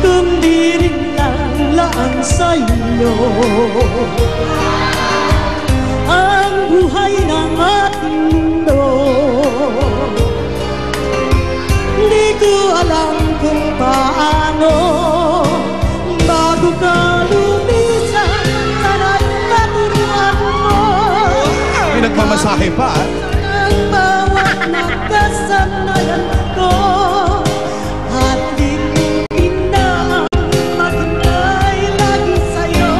kundi rin lang sa'yo. Ang buhay ng ating mundo, di ko alam kung paano. Bago ka lumisan, sana'y maturuan mo. May nagmamasahe pa, ah. Ang bawat nakasanayan ko, at di ko pinang maghintay lagi sa'yo.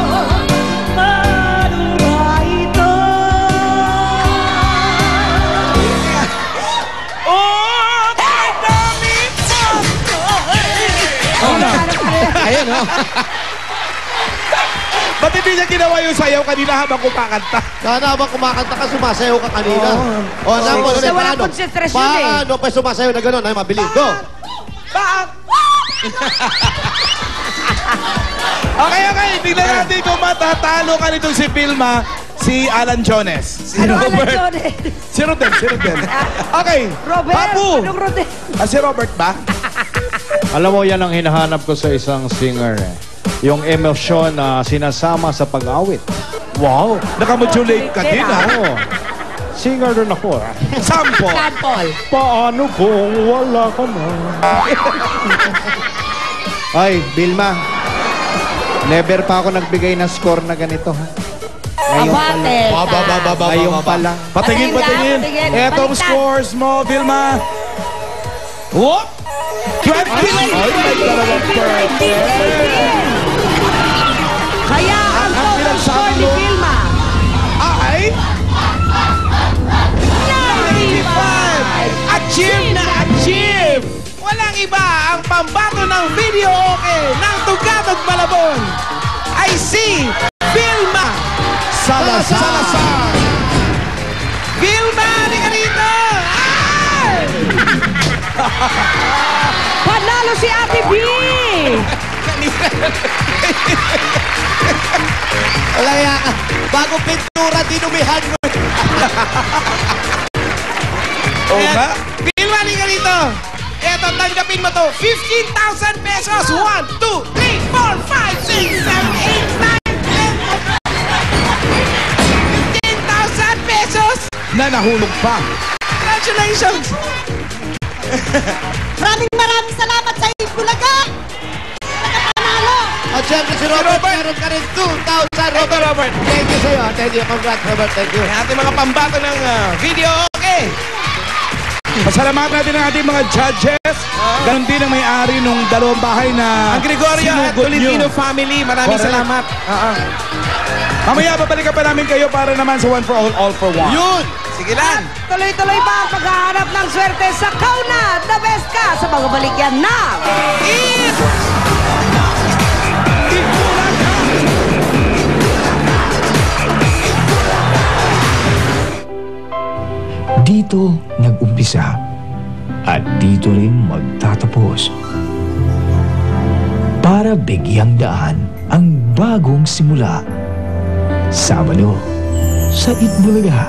Paano ba ito? Oh, my dami pa! Ayun, oh. Ba't hindi niya ginawa yung sayaw kanina habang kumakanta? Sana habang kumakanta ka, sumasayaw ka kanina. O, alam mo, Kasi walang paano? konsentrasyon eh. Paano pa sumasayaw na gano'n? Ay, mabilis. Go! Okay. Tignan natin kung matatalo ka nitong si Vilma, si Alan Jones. Si Ano Robert. Alan Jones? Si Rodel. Okay. Robert, Papu. anong Rodel? Si Robert ba? Alam mo, yan ang hinahanap ko sa isang singer. Yung emosyon na sinasama sa pag-awit. Wow. Nakamodulate ka din, ha? Oo. Singer rin ako. Sample. Sample. Paano kung wala ka na? Ay, Vilma. Never pa ako nagbigay ng score na ganito, ha? Ngayon pa lang. Ngayon pa lang. Patingin. Patingin. Etong Baliktad. scores mo, Vilma. Whoop! 20! Ay, may dalawang perfect. Kaya ang total score ni Vilma Ay! 95! Achieve na achieve! Walang iba ang pambato ng video okay ng Tugatog Malabon ay si Vilma Salazar! Vilma, di ka rito! Ay! Panalo si Ate B! Wala kaya ka. Bago pintura, dinumihan mo. Oo nga. Vilma, di ka rito! Eto, tanggapin mo to. 15,000 pesos! 1, 2, 3, 4, 5, 6, 7, 8, 9, 10, 15,000 pesos! Na nahulog pa. Congratulations! Maraming salamat sa Bulaga! Nakapanalo! At syempre si Robert, meron ka rin 2,000, Robert. Robert. Thank you sa'yo. Thank you. Congrats, Robert. Thank you. Ang ating mga pambato ng video okay! Pasalamatan natin ang ating mga judges. Ganon din ang may-ari nung dalawang bahay na Ang Gregorio at sinugod Tolentino nyo. family, maraming Correct. salamat. Mamaya, babalikan pa namin kayo para naman sa One for All for One. Yun! Sige lang! Tuloy-tuloy pa ang paghahanap ng swerte sa Kauna. The best ka sa mga balikyan na Dito nag-umpisa at dito rin magtatapos. Para bigyang daan ang bagong simula. Sabado sa Itbulaga.